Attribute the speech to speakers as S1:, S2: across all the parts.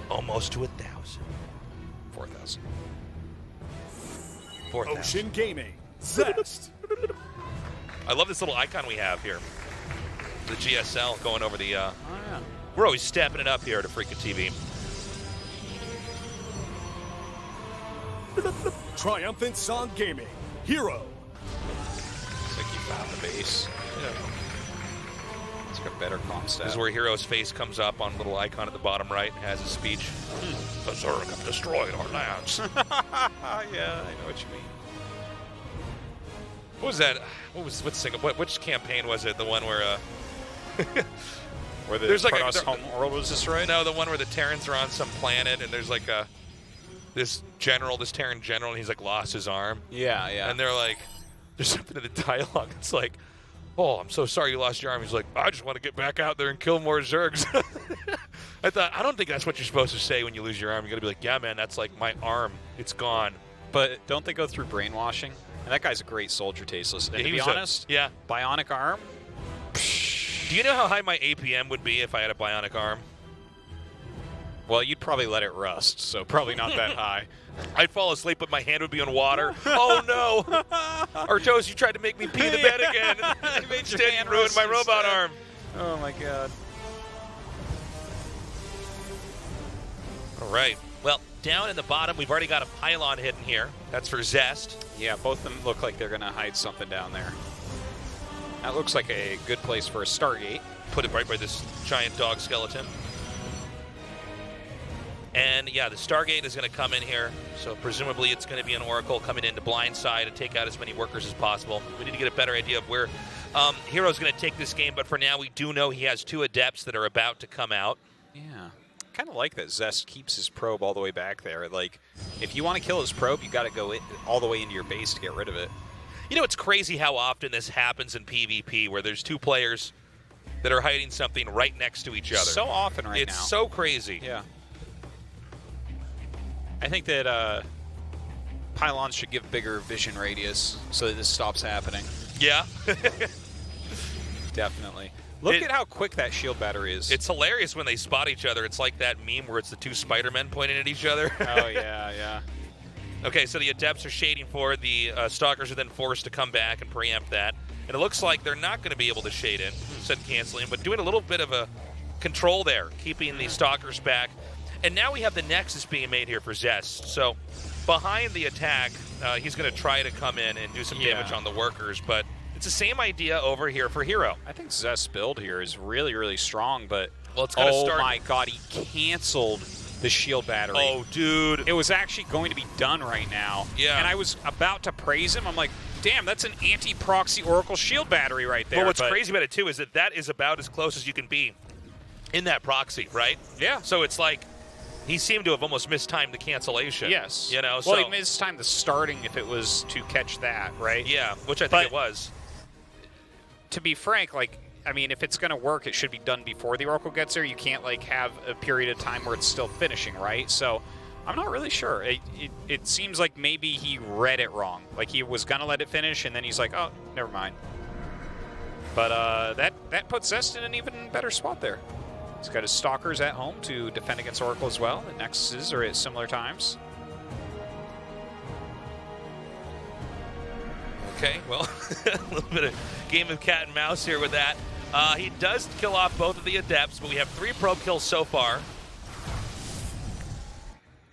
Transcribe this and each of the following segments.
S1: Almost to 1,000.
S2: 4,000.
S1: 4,000.
S3: Ocean Gaming. Zest.
S1: I love this little icon we have here. The GSL going over the...
S2: Oh, yeah.
S1: We're always stepping it up here at Freakin' TV.
S3: Triumphant Song Gaming. herO.
S2: Looks like you found the base.
S1: Yeah.
S2: It's got better comp stat.
S1: This is where herO's face comes up on a little icon at the bottom right. Has his speech. The Zerg have destroyed our lands.
S2: Yeah, I know what you mean.
S1: What was that? Which campaign was it? The one where
S2: Where the
S1: there's like
S2: Protoss home world was destroyed?
S1: No, the one where the Terrans are on some planet and there's like this Terran general, and he's like lost his arm.
S2: Yeah, yeah.
S1: And they're like, there's something in the dialogue. It's like, oh, I'm so sorry you lost your arm. He's like, I just want to get back out there and kill more Zergs. I thought, I don't think that's what you're supposed to say when you lose your arm. You got to be like, yeah, man, that's like my arm. It's gone.
S2: But don't they go through brainwashing? And that guy's a great soldier, Tasteless. And to be honest,
S1: yeah.
S2: bionic arm.
S1: Do you know how high my APM would be if I had a bionic arm?
S2: Well, you'd probably let it rust, so probably not that high.
S1: I'd fall asleep, but my hand would be in water. Oh, no. Artos, you tried to make me pee in the bed again. Instead, you ruined my robot arm.
S2: Oh, my God.
S1: All right. Well, down in the bottom, we've already got a pylon hidden here. That's for Zest.
S2: Yeah, both of them look like they're going to hide something down there. That looks like a good place for a Stargate.
S1: Put it right by this giant dog skeleton. And yeah, the Stargate is going to come in here, so presumably it's going to be an Oracle coming into blindside and take out as many workers as possible. We need to get a better idea of where herO's going to take this game, but for now we do know he has 2 Adepts that are about to come out.
S2: Yeah. Kind of like that Zest keeps his probe all the way back there. Like, if you want to kill his probe, you got to go all the way into your base to get rid of it.
S1: You know, it's crazy how often this happens in PvP, where there's 2 players that are hiding something right next to each other.
S2: So often right now.
S1: It's so crazy.
S2: Yeah. I think that pylons should give bigger vision radius so that this stops happening.
S1: Yeah.
S2: Definitely. Look at how quick that shield battery is.
S1: It's hilarious when they spot each other. It's like that meme where it's the 2 Spider-Men pointing at each other.
S2: Oh, yeah, yeah.
S1: Okay, so the Adepts are shading forward. The Stalkers are then forced to come back and preempt that. And it looks like they're not going to be able to shade in, instead canceling, but doing a little bit of a control there, keeping the Stalkers back. And now we have the Nexus being made here for Zest. So behind the attack, he's going to try to come in and do some damage on the workers, but it's the same idea over here for herO.
S2: I think Zest's build here is really, really strong, but
S1: well, it's gonna start.
S2: Oh my God, he canceled the shield battery.
S1: Oh, dude.
S2: It was actually going to be done right now.
S1: Yeah.
S2: And I was about to praise him. I'm like, damn, that's an anti-proxy Oracle shield battery right there.
S1: Well, what's crazy about it, too, is that is about as close as you can be in that proxy, right?
S2: Yeah.
S1: So it's like he seemed to have almost mistimed the cancellation.
S2: Yes.
S1: You know,
S2: well,
S1: so
S2: he mistimed the starting if it was to catch that, right?
S1: Yeah, which I think it was.
S2: To be frank, like, I mean, if it's going to work, it should be done before the Oracle gets there. You can't, like, have a period of time where it's still finishing, right? So I'm not really sure. It seems like maybe he read it wrong. Like, he was going to let it finish, and then he's like, oh, never mind. But that puts Zest in an even better spot there. He's got his Stalkers at home to defend against Oracle as well. The Nexuses are at similar times.
S1: Okay, well, a little bit of game of cat and mouse here with that. He does kill off both of the Adepts, but we have 3 probe kills so far.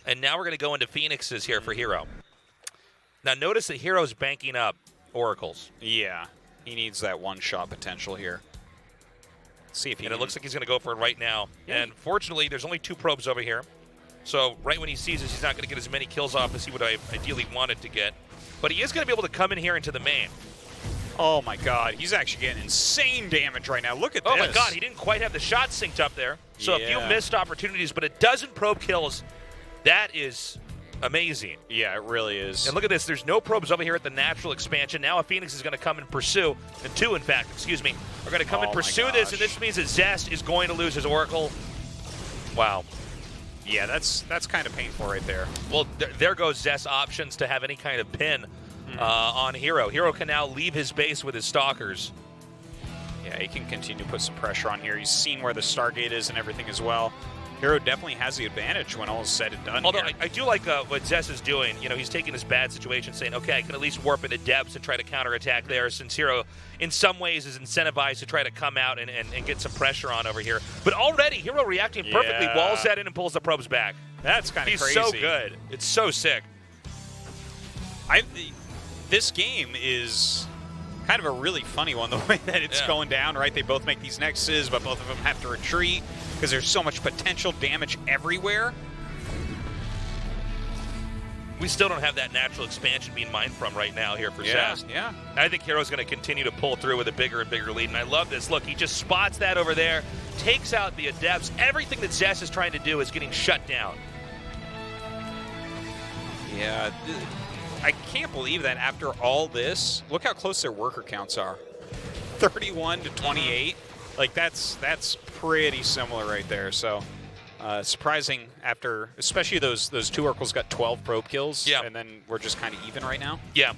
S1: And now we're going to go into Phoenixes here for herO. Now notice that herO's banking up Oracles.
S2: Yeah, he needs that one-shot potential here. See if he
S1: and it looks like he's going to go for it right now. Yeah. And fortunately, there's only 2 probes over here. So right when he sees this, he's not going to get as many kills off as he would ideally wanted to get. But he is going to be able to come in here into the main.
S2: Oh, my God. He's actually getting insane damage right now. Look at this.
S1: Oh, my God. He didn't quite have the shot synced up there. So a few missed opportunities, but a dozen probe kills. That is amazing.
S2: Yeah, it really is.
S1: And look at this. There's no probes over here at the natural expansion. Now a Phoenix is going to come and pursue. And 2, in fact, excuse me, are going to come and pursue this. And this means that Zest is going to lose his Oracle. Wow.
S2: Yeah, that's kind of painful right there.
S1: Well, there goes Zest's options to have any kind of pin on herO. herO can now leave his base with his Stalkers.
S2: Yeah, he can continue to put some pressure on here. He's seen where the Stargate is and everything as well. herO definitely has the advantage when all is said and done.
S1: Although
S2: here.
S1: I do like what Zest is doing. You know, he's taking this bad situation, saying, okay, I can at least warp into depths and try to counterattack there, since herO, in some ways, is incentivized to try to come out and get some pressure on over here. But already, herO reacting perfectly, walls that in and pulls the probes back.
S2: That's kind of crazy.
S1: He's so good. It's so sick.
S2: This game is kind of a really funny one, the way that it's going down, right? They both make these nexuses, but both of them have to retreat because there's so much potential damage everywhere.
S1: We still don't have that natural expansion being mined from right now here for Zest.
S2: Yeah.
S1: I think herO's going to continue to pull through with a bigger and bigger lead, and I love this. Look, he just spots that over there, takes out the adepts. Everything that Zest is trying to do is getting shut down.
S2: Yeah. I can't believe that after all this, look how close their worker counts are. 31 to 28. Like, that's pretty similar right there. So, surprising after, especially those two oracles got 12 probe kills.
S1: Yeah.
S2: And then we're just kind of even right now.
S1: Yeah.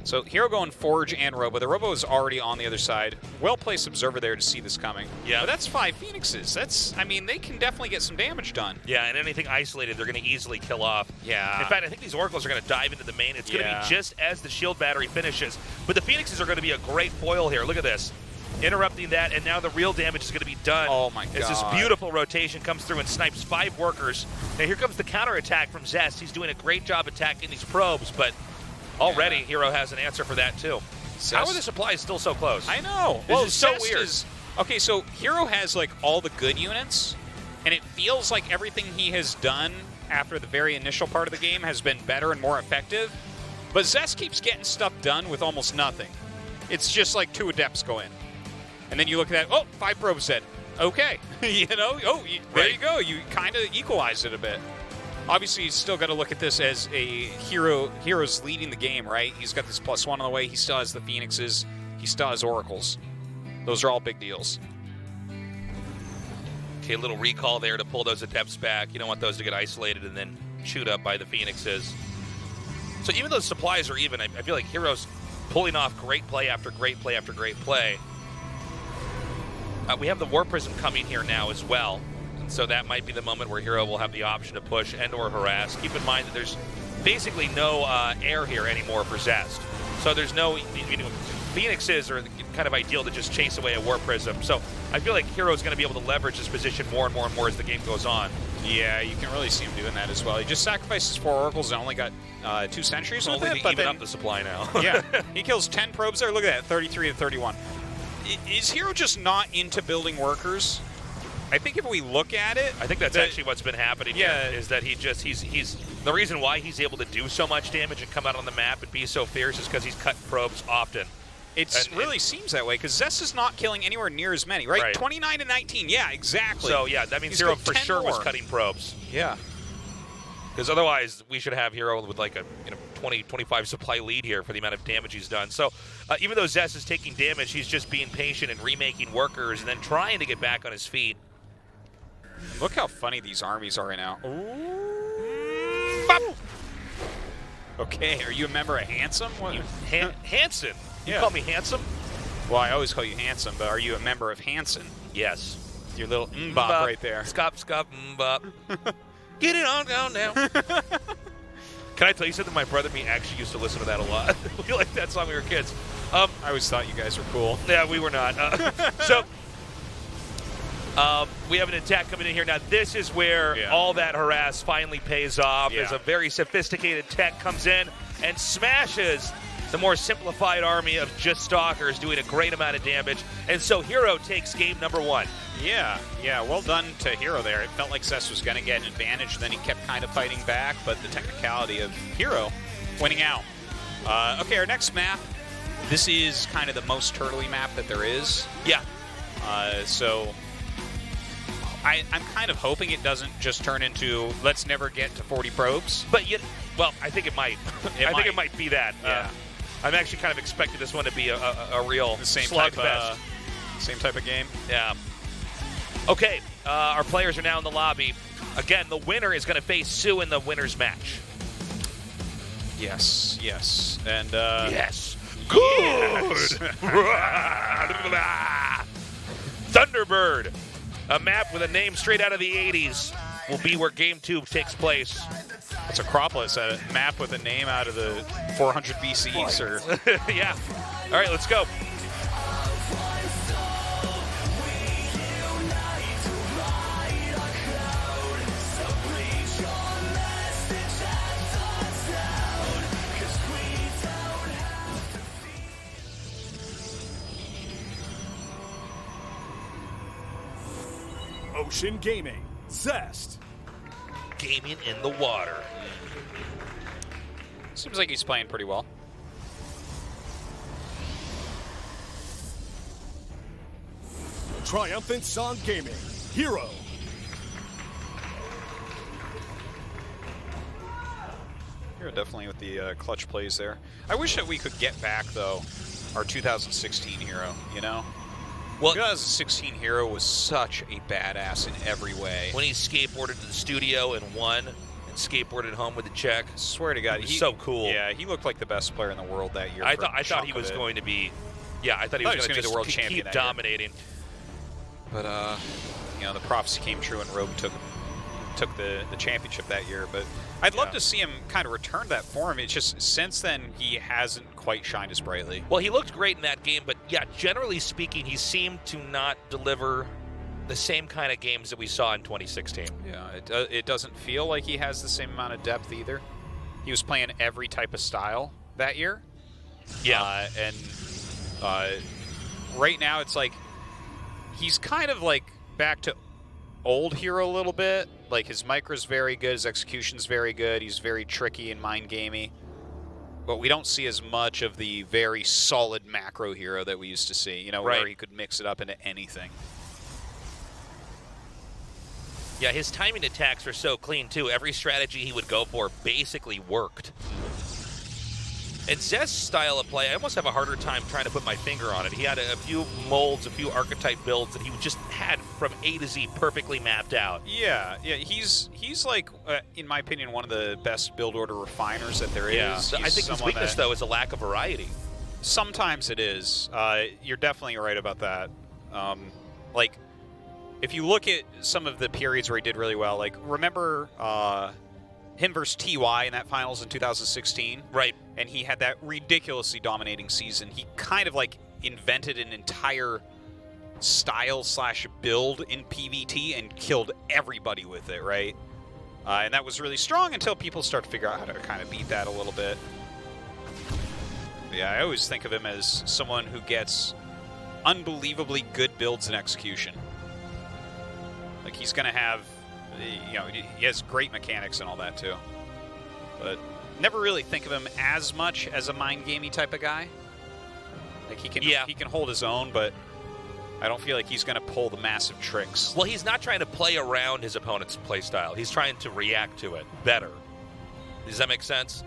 S2: So herO going Forge and Robo. The Robo is already on the other side. Well-placed observer there to see this coming.
S1: Yeah.
S2: But that's 5 Phoenixes. I mean, they can definitely get some damage done.
S1: Yeah, and anything isolated, they're going to easily kill off.
S2: Yeah.
S1: In fact, I think these oracles are going to dive into the main. It's going to be just as the shield battery finishes. But the Phoenixes are going to be a great foil here. Look at this. Interrupting that, and now the real damage is going to be done.
S2: Oh, my God.
S1: As this beautiful rotation comes through and snipes 5 workers. Now, here comes the counterattack from Zest. He's doing a great job attacking these probes, but already herO has an answer for that, too.
S2: Zest.
S1: How are the supplies still so close?
S2: I know.
S1: This is so weird.
S2: Okay, so herO has, like, all the good units, and it feels like everything he has done after the very initial part of the game has been better and more effective. But Zest keeps getting stuff done with almost nothing. It's just like 2 adepts go in. And then you look at that, oh, 5 probes dead. Okay. You know, there you go. You kind of equalize it a bit. Obviously, you still got to look at this as a herO's leading the game, right? He's got this +1 on the way. He still has the Phoenixes. He still has oracles. Those are all big deals.
S1: Okay, a little recall there to pull those adepts back. You don't want those to get isolated and then chewed up by the Phoenixes. So even though supplies are even, I feel like herO's pulling off great play after great play after great play. We have the War Prism coming here now as well. And so that might be the moment where herO will have the option to push and or harass. Keep in mind that there's basically no air here anymore for Zest. So there's no, Phoenixes are kind of ideal to just chase away a War Prism. So I feel like herO's going to be able to leverage this position more and more and more as the game goes on.
S2: Yeah, you can really see him doing that as well. He just sacrifices 4 oracles and only got 2 sentries.
S1: Only to even up the supply now.
S2: Yeah, he kills 10 probes there. Look at that, 33 to 31. Is herO just not into building workers? I think if we look at it,
S1: I think that's actually what's been happening here, is that he's the reason why he's able to do so much damage and come out on the map and be so fierce is because he's cutting probes often.
S2: It really seems that way, because Zest is not killing anywhere near as many, right? 29 to 19, yeah, exactly.
S1: So, yeah, that means herO for sure was cutting probes.
S2: Yeah.
S1: Because otherwise, we should have herO with like a 20, 25 supply lead here for the amount of damage he's done. So, even though Zest is taking damage, he's just being patient and remaking workers and then trying to get back on his feet.
S2: Look how funny these armies are right now.
S1: Ooh. Bop.
S2: Okay, are you a member of Handsome?
S1: Hanson? You
S2: Yeah.
S1: call me handsome?
S2: Well, I always call you Handsome, but are you a member of Hanson?
S1: Yes.
S2: Your little mbop right there.
S1: Scop, mbop. Get it on down now. Can I tell you something? My brother and me actually used to listen to that a lot. We liked that song when we were kids.
S2: I always thought you guys were cool.
S1: Yeah, we were not. So, we have an attack coming in here. Now, this is where all that harass finally pays off. As a very sophisticated tech comes in and smashes the more simplified army of just Stalkers, doing a great amount of damage. And so herO takes game number 1.
S2: Yeah, well done to herO there. It felt like Zest was going to get an advantage, then he kept kind of fighting back, but the technicality of herO winning out. Okay, our next map. This is kind of the most turtley map that there is.
S1: Yeah.
S2: So I'm kind of hoping it doesn't just turn into let's never get to 40 probes.
S1: But well, I think it might. I think it might be that.
S2: Yeah.
S1: I'm actually kind of expecting this one to be a real
S2: Same
S1: slugfest.
S2: Same type of game.
S1: Yeah. Okay, our players are now in the lobby. Again, the winner is going to face Sue in the winner's match.
S2: Yes. And
S1: yes. Good. Thunderbird. A map with a name straight out of the 80s will be where Game 2 takes place.
S2: It's Acropolis, a map with a name out of the 400 BC, sir.
S1: Yeah. All right, let's go.
S3: Ocean Gaming. Zest.
S1: Gaming in the water.
S2: Seems like he's playing pretty well.
S3: Triumphant Song Gaming. herO.
S2: You're definitely with the clutch plays there. I wish that we could get back, though, our 2016 herO, you know?
S1: Well,
S2: 2016 herO was such a badass in every way.
S1: when he skateboarded to the studio and won, and skateboarded home with a check,
S2: Swear to God,
S1: it was so cool.
S2: Yeah, he looked like the best player in the world that year.
S1: I
S2: for a
S1: thought
S2: chunk
S1: he
S2: of
S1: was
S2: it.
S1: going to be. Yeah, I thought he was going to
S2: be the
S1: just
S2: world
S1: keep
S2: champion that year.
S1: dominating.
S2: But you know, the prophecy came true, and herO took the championship that year. But I'd love to see him kind of return to that form. It's just since then he hasn't quite shined as brightly.
S1: Well, he looked great in that game, but yeah, generally speaking, he seemed to not deliver the same kind of games that we saw in 2016.
S2: Yeah, it doesn't feel like he has the same amount of depth either. He was playing every type of style that year.
S1: Yeah.
S2: And right now it's like he's kind of like back to old herO a little bit. Like his micro's very good, his execution's very good, he's very tricky and mind gamey. But we don't see as much of the very solid macro herO that we used to see, you know, where he could mix it up into anything.
S1: Yeah, his timing attacks are so clean, too. Every strategy he would go for basically worked. And Zest's style of play, I almost have a harder time trying to put my finger on it. He had a few molds, a few archetype builds that he just had from A to Z perfectly mapped out.
S2: Yeah, he's like, in my opinion, one of the best build order refiners that there is.
S1: Yeah,
S2: He's
S1: I think his weakness, though, is a lack of variety.
S2: Sometimes it is. You're definitely right about that. Like, if you look at some of the periods where he did really well, like, remember him versus TY in that finals in 2016?
S1: Right.
S2: And he had that ridiculously dominating season. He kind of, like, invented an entire style/build in PvT and killed everybody with it, right? And that was really strong until people start to figure out how to kind of beat that a little bit. But yeah, I always think of him as someone who gets unbelievably good builds and execution. Like, he's going to have, you know, he has great mechanics and all that, too. But never really think of him as much as a mind gamey type of guy. Like, he can hold his own, but I don't feel like he's going to pull the massive tricks.
S1: Well, he's not trying to play around his opponent's playstyle. He's trying to react to it better. Does that make sense?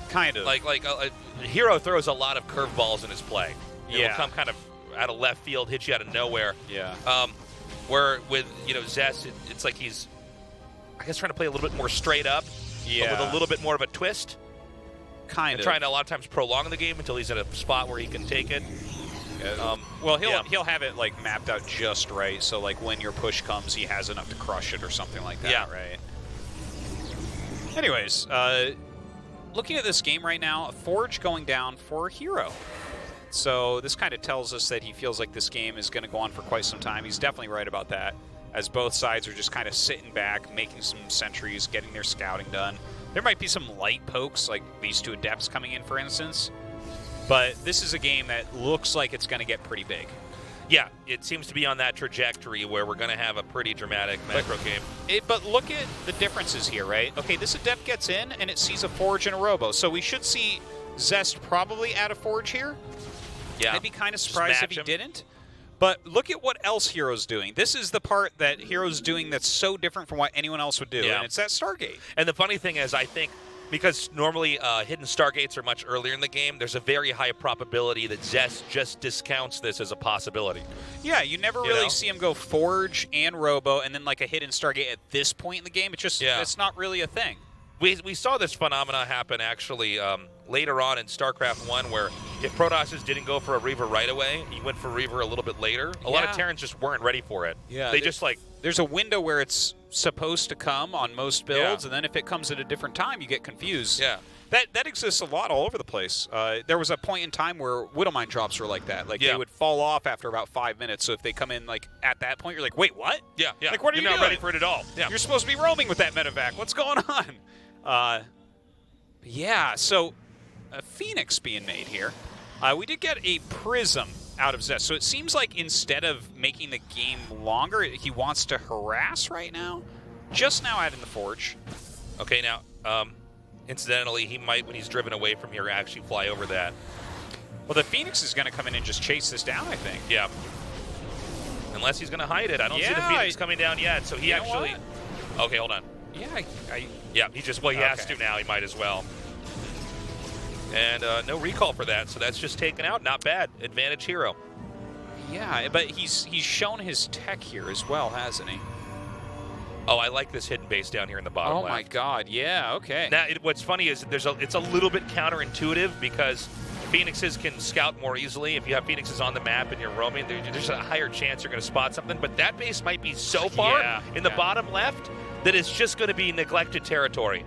S2: Kind of.
S1: Like herO throws a lot of curveballs in his play. It'll come kind of out of left field, hit you out of nowhere.
S2: Yeah.
S1: Where with, you know, Zest, it's like he's, I guess, trying to play a little bit more straight up, but with a little bit more of a twist.
S2: Kind
S1: and
S2: of.
S1: trying to a lot of times prolong the game until he's at a spot where he can take it.
S2: Well, he'll have it like mapped out just right, so like when your push comes, he has enough to crush it or something like that.
S1: Yeah.
S2: Right. Anyways, looking at this game right now, a Forge going down for herO. So this kind of tells us that he feels like this game is going to go on for quite some time. He's definitely right about that, as both sides are just kind of sitting back, making some sentries, getting their scouting done. There might be some light pokes, like these two Adepts coming in, for instance. But this is a game that looks like it's going to get pretty big.
S1: Yeah, it seems to be on that trajectory where we're going to have a pretty dramatic macro game.
S2: But look at the differences here, right? Okay, this Adept gets in, and it sees a Forge and a Robo. So we should see Zest probably add a Forge here.
S1: Yeah.
S2: I'd be kind of surprised if he didn't. But look at what else herO's doing. This is the part that herO's doing that's so different from what anyone else would do, and it's that Stargate.
S1: And the funny thing is, I think, because normally hidden Stargates are much earlier in the game, there's a very high probability that Zest just discounts this as a possibility.
S2: Yeah, you never really see him go Forge and Robo and then like a hidden Stargate at this point in the game. It's just, it's not really a thing.
S1: We saw this phenomena happen, actually, later on in StarCraft 1, where if Protosses didn't go for a Reaver right away, he went for Reaver a little bit later. A lot of Terrans just weren't ready for it.
S2: Yeah,
S1: they just like...
S2: There's a window where it's supposed to come on most builds, and then if it comes at a different time, you get confused.
S1: Yeah.
S2: That exists a lot all over the place. There was a point in time where Widowmine drops were like that. Like,
S1: Yeah.
S2: they would fall off after about 5 minutes, so if they come in, like, at that point, you're like, wait, what?
S1: Yeah, yeah.
S2: Like, what are
S1: You're
S2: you
S1: not
S2: doing?
S1: ready for it at all. Yeah.
S2: You're supposed to be roaming with that medevac. What's going on? Yeah, so a Phoenix being made here. We did get a Prism out of Zest, so it seems like instead of making the game longer, he wants to harass right now. Just now adding the Forge.
S1: Okay, now, incidentally, he might, when he's driven away from here, actually fly over that.
S2: Well, the Phoenix is going to come in and just chase this down, I think.
S1: Yeah. Unless he's going to hide it. I don't see the Phoenix coming down yet, so he actually... Okay, hold on.
S2: Yeah,
S1: Yeah, he just... Well, he has to now. He might as well. And no recall for that, so that's just taken out. Not bad. Advantage herO.
S2: Yeah, but he's shown his tech here as well, hasn't he?
S1: Oh, I like this hidden base down here in the bottom left.
S2: Oh my God! Yeah. Okay.
S1: Now, what's funny is it's a little bit counterintuitive because Phoenixes can scout more easily. If you have Phoenixes on the map and you're roaming, there's a higher chance you're going to spot something. But that base might be so far in the bottom left that it's just going to be neglected territory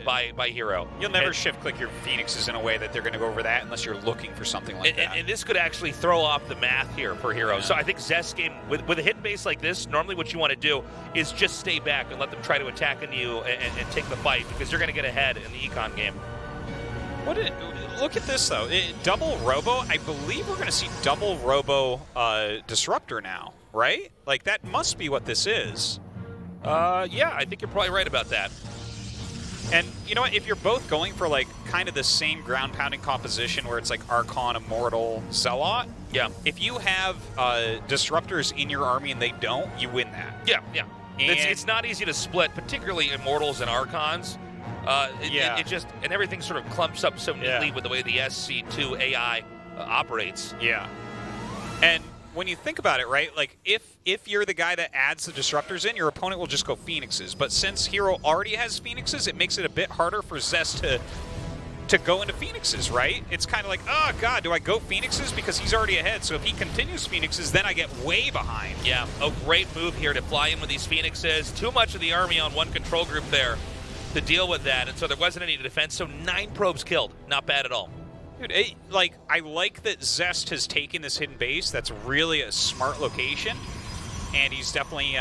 S1: by herO.
S2: You'll never shift-click your Phoenixes in a way that they're going to go over that unless you're looking for something like that.
S1: And this could actually throw off the math here for herO.
S2: Yeah.
S1: So I think Zest game, with a hidden base like this, normally what you want to do is just stay back and let them try to attack into you and take the fight because you're going to get ahead in the econ game.
S2: Look at this, though. Double Robo, I believe we're going to see double Robo Disruptor now, right? Like, that must be what this is.
S1: Yeah, I think you're probably right about that.
S2: And you know what? If you're both going for like kind of the same ground pounding composition where it's like Archon, Immortal, Zealot, if you have disruptors in your army and they don't, you win that.
S1: Yeah.
S2: And
S1: it's not easy to split, particularly Immortals and Archons. It just, and everything sort of clumps up so neatly with the way the SC2 AI operates.
S2: Yeah. And when you think about it, right, like if you're the guy that adds the disruptors in, your opponent will just go Phoenixes. But since herO already has Phoenixes, it makes it a bit harder for Zest to go into Phoenixes, right? It's kind of like, oh God, do I go Phoenixes? Because he's already ahead. So if he continues Phoenixes, then I get way behind.
S1: Yeah, a great move here to fly in with these Phoenixes. Too much of the army on one control group there to deal with that. And so there wasn't any defense. So 9 probes killed. Not bad at all.
S2: Dude, I like that Zest has taken this hidden base. That's really a smart location, and he's definitely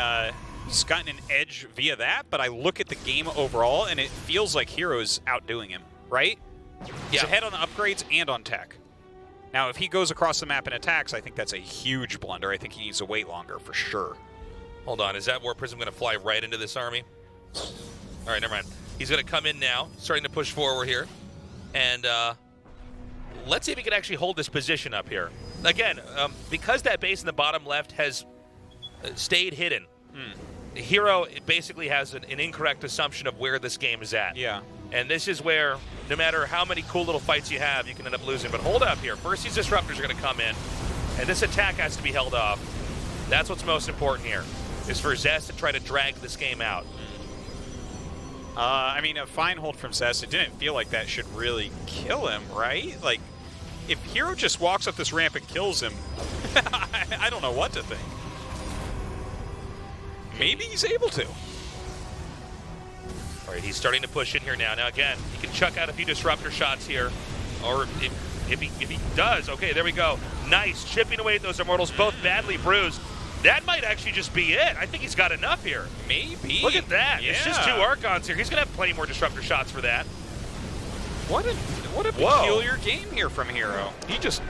S2: he's gotten an edge via that. But I look at the game overall, and it feels like herO's outdoing him, right? He's ahead on the upgrades and on tech. Now, if he goes across the map and attacks, I think that's a huge blunder. I think he needs to wait longer for sure.
S1: Hold on, is that War Prism going to fly right into this army? All right, never mind. He's going to come in now, starting to push forward here, and let's see if he can actually hold this position up here. Again, because that base in the bottom left has stayed hidden, herO basically has an incorrect assumption of where this game is at.
S2: Yeah.
S1: And this is where, no matter how many cool little fights you have, you can end up losing. But hold up here. First, these disruptors are going to come in, and this attack has to be held off. That's what's most important here, is for Zest to try to drag this game out.
S2: I mean, a fine hold from Zest. It didn't feel like that should really kill him, right? Like, if herO just walks up this ramp and kills him, I don't know what to think. Maybe he's able to.
S1: All right, he's starting to push in here now. Now, again, he can chuck out a few disruptor shots here. Or if he does, okay, there we go. Nice, chipping away at those Immortals, both badly bruised. That might actually just be it. I think he's got enough here.
S2: Maybe.
S1: Look at that.
S2: Yeah.
S1: It's just 2 Archons here. He's going to have plenty more disruptor shots for that.
S2: What a peculiar game here from herO.
S1: He just